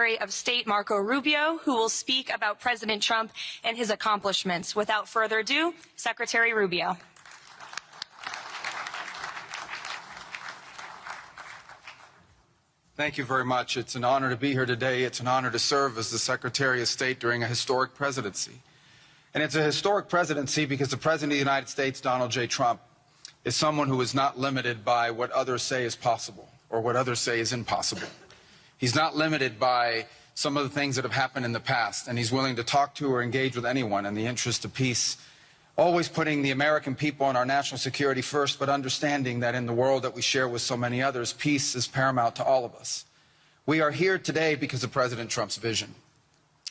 Secretary of State Marco Rubio, who will speak about President Trump and his accomplishments. Without further ado, Secretary Rubio. Thank you very much. It's an honor to be here today. It's an honor to serve as the Secretary of State during a historic presidency. And it's a historic presidency because the President of the United States, Donald J. Trump, is someone who is not limited by what others say is possible or what others say is impossible. He's not limited by some of the things that have happened in the past, and he's willing to talk to or engage with anyone in the interest of peace, always putting the American people and our national security first, but understanding that in the world that we share with so many others, peace is paramount to all of us. We are here today because of President Trump's vision.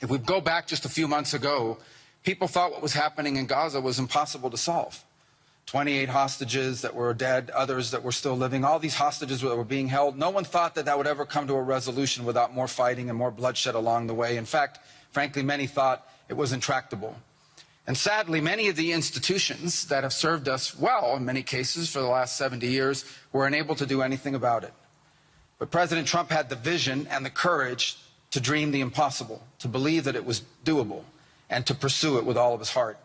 If we go back just a few months ago, people thought what was happening in Gaza was impossible to solve. 28 hostages that were dead, others that were still living, all these hostages that were being held. No one thought that that would ever come to a resolution without more fighting and more bloodshed along the way. In fact, frankly, many thought it was intractable. And sadly, many of the institutions that have served us well, in many cases, for the last 70 years, were unable to do anything about it. But President Trump had the vision and the courage to dream the impossible, to believe that it was doable, and to pursue it with all of his heart.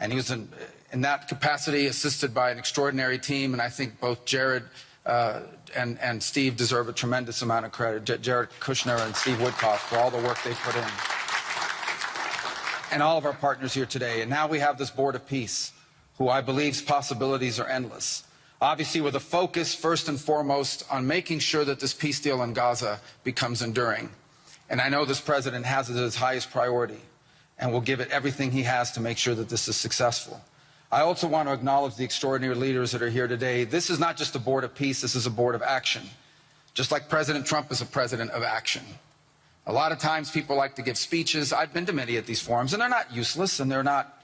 And he was in that capacity assisted by an extraordinary team, and I think both Jared and Steve deserve a tremendous amount of credit, Jared Kushner and Steve Witkoff, for all the work they put in. And all of our partners here today. And now we have this Board of Peace, who I believe's possibilities are endless. Obviously with a focus first and foremost on making sure that this peace deal in Gaza becomes enduring. And I know this president has it as his highest priority and will give it everything he has to make sure that this is successful. I also want to acknowledge the extraordinary leaders that are here today. This is not just a Board of Peace, this is a Board of Action. Just like President Trump is a president of action. A lot of times people like to give speeches. I've been to many of these forums, and they're not useless, and they're not,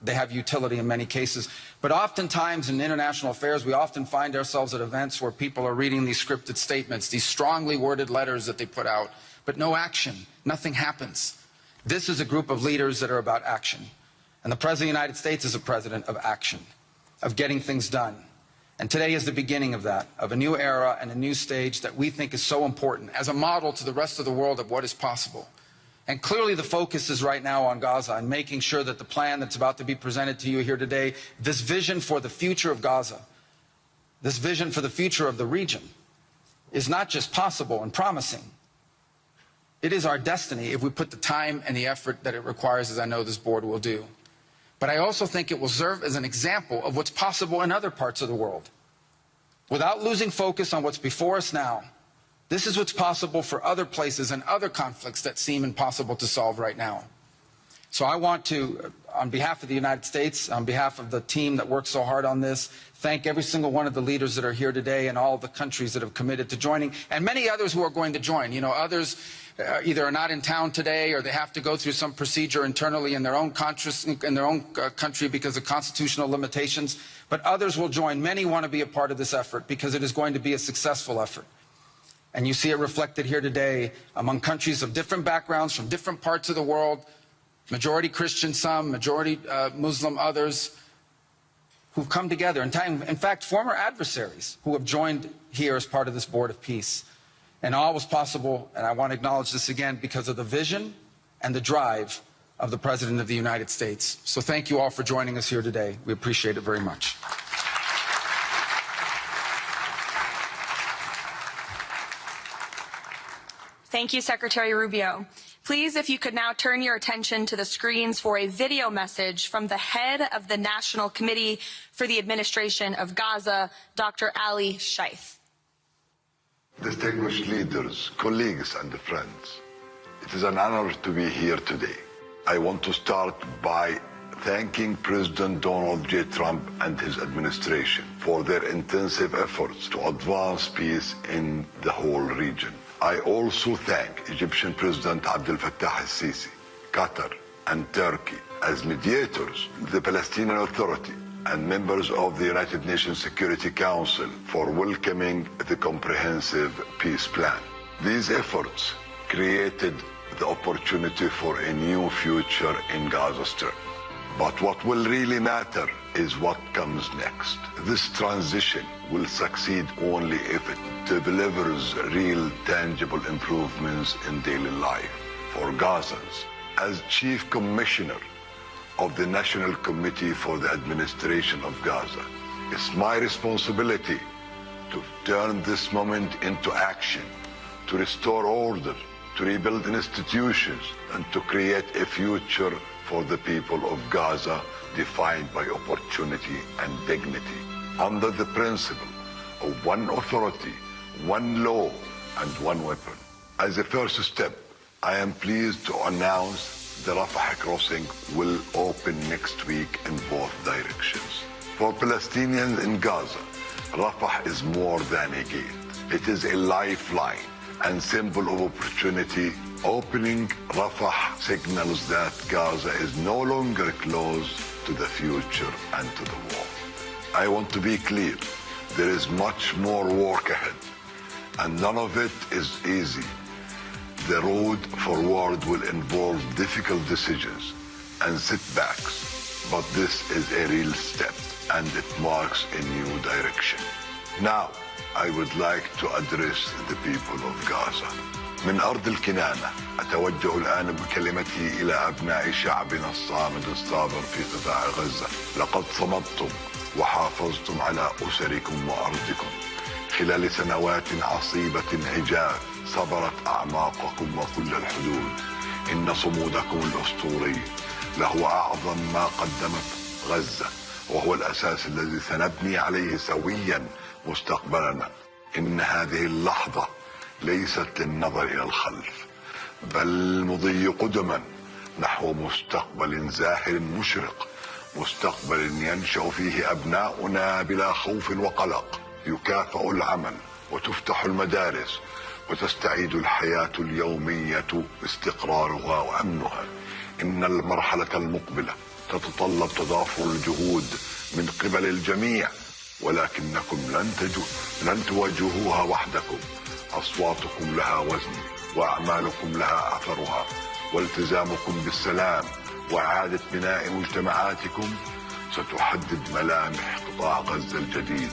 they have utility in many cases. But oftentimes in international affairs, we often find ourselves at events where people are reading these scripted statements, these strongly worded letters that they put out, but no action. Nothing happens. This is a group of leaders that are about action. And the President of the United States is a president of action, of getting things done. And today is the beginning of that, of a new era and a new stage that we think is so important as a model to the rest of the world of what is possible. And clearly the focus is right now on Gaza and making sure that the plan that's about to be presented to you here today, this vision for the future of Gaza, this vision for the future of the region, is not just possible and promising. It is our destiny if we put the time and the effort that it requires, as I know this board will do. But I also think it will serve as an example of what's possible in other parts of the world. Without losing focus on what's before us now, this is what's possible for other places and other conflicts that seem impossible to solve right now. So I want to, on behalf of the United States, on behalf of the team that worked so hard on this, thank every single one of the leaders that are here today and all of the countries that have committed to joining, and many others who are going to join. Others either are not in town today or they have to go through some procedure internally in their own country because of constitutional limitations. But others will join. Many want to be a part of this effort because it is going to be a successful effort. And you see it reflected here today among countries of different backgrounds from different parts of the world, majority Christian some, majority Muslim others, who've come together. In fact, former adversaries who have joined here as part of this Board of Peace. And all was possible, and I want to acknowledge this again, because of the vision and the drive of the President of the United States. So thank you all for joining us here today. We appreciate it very much. Thank you, Secretary Rubio. Please, if you could now turn your attention to the screens for a video message from the head of the National Committee for the Administration of Gaza, Dr. Ali Shaith. Distinguished leaders, colleagues and friends, it is an honor to be here today. I want to start by thanking President Donald J. Trump and his administration for their intensive efforts to advance peace in the whole region. I also thank Egyptian President Abdel Fattah al-Sisi, Qatar and Turkey as mediators, the Palestinian Authority, and members of the United Nations Security Council for welcoming the comprehensive peace plan. These efforts created the opportunity for a new future in Gaza Strip. But what will really matter is what comes next. This transition will succeed only if it delivers real, tangible improvements in daily life for Gazans. As Chief Commissioner of the National Committee for the Administration of Gaza, it's my responsibility to turn this moment into action, to restore order, to rebuild institutions, and to create a future for the people of Gaza defined by opportunity and dignity, under the principle of one authority, one law, and one weapon. As a first step, I am pleased to announce the Rafah crossing will open next week in both directions. For Palestinians in Gaza, Rafah is more than a gate. It is a lifeline and symbol of opportunity. Opening Rafah signals that Gaza is no longer closed to the future and to the war. I want to be clear, there is much more work ahead, and none of it is easy. The road forward will involve difficult decisions and setbacks, but this is a real step, and it marks a new direction. Now, I would like to address the people of Gaza. من أرض الكنانة أتوجه الآن بكلمتي إلى أبناء شعبنا الصامد الصابر في قطاع غزة. لقد صمدتم وحافظتم على أسركم وأرضكم خلال سنوات عصيبة عجاف صبرت أعماقكم وكل الحدود. إن صمودكم الأسطوري لهو أعظم ما قدمت غزة، وهو الأساس الذي سنبني عليه سويا مستقبلنا. إن هذه اللحظة ليست للنظر إلى الخلف، بل مضي قدما نحو مستقبل زاهر مشرق، مستقبل ينشأ فيه أبناؤنا بلا خوف وقلق، يكافأ العمل وتفتح المدارس وتستعيد الحياة اليومية استقرارها وأمنها. إن المرحلة المقبلة تتطلب تضافر الجهود من قبل الجميع، ولكنكم لن تواجهوها وحدكم. أصواتكم لها وزن، وأعمالكم لها أثرها، والتزامكم بالسلام وإعادة بناء مجتمعاتكم ستحدد ملامح قطاع غزة الجديد.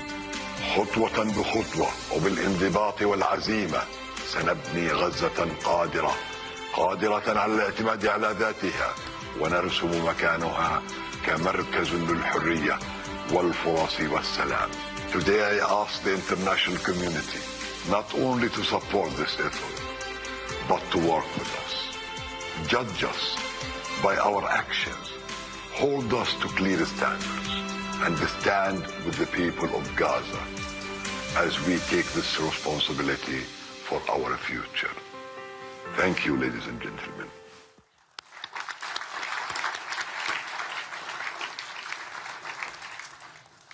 خطوة بخطوة وبالانضباط والعزيمة سنبني غزة قادرة على الاعتماد على ذاتها، ونرسم مكانها كمركز للحرية والفرص والسلام. Today I ask the international community not only to support this effort, but to work with us. Judge us by our actions. Hold us to clear standards, and stand with the people of Gaza as we take this responsibility for our future. Thank you, ladies and gentlemen.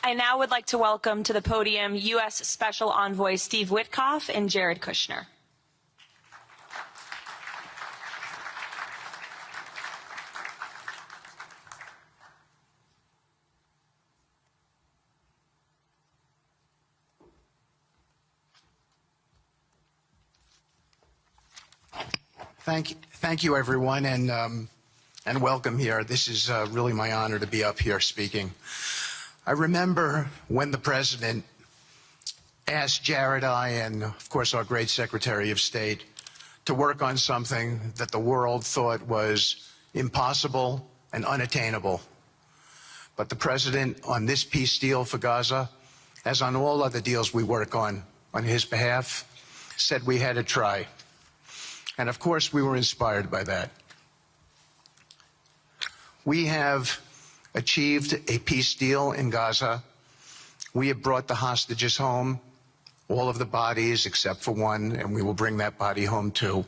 I now would like to welcome to the podium U.S. Special Envoy Steve Witkoff and Jared Kushner. Thank you, everyone, and welcome here. This is really my honor to be up here speaking. I remember when the president asked Jared, and of course our great Secretary of State, to work on something that the world thought was impossible and unattainable. But the president, on this peace deal for Gaza, as on all other deals we work on his behalf, said we had to try. And of course we were inspired by that. We have achieved a peace deal in Gaza. We have brought the hostages home, all of the bodies except for one, and we will bring that body home too.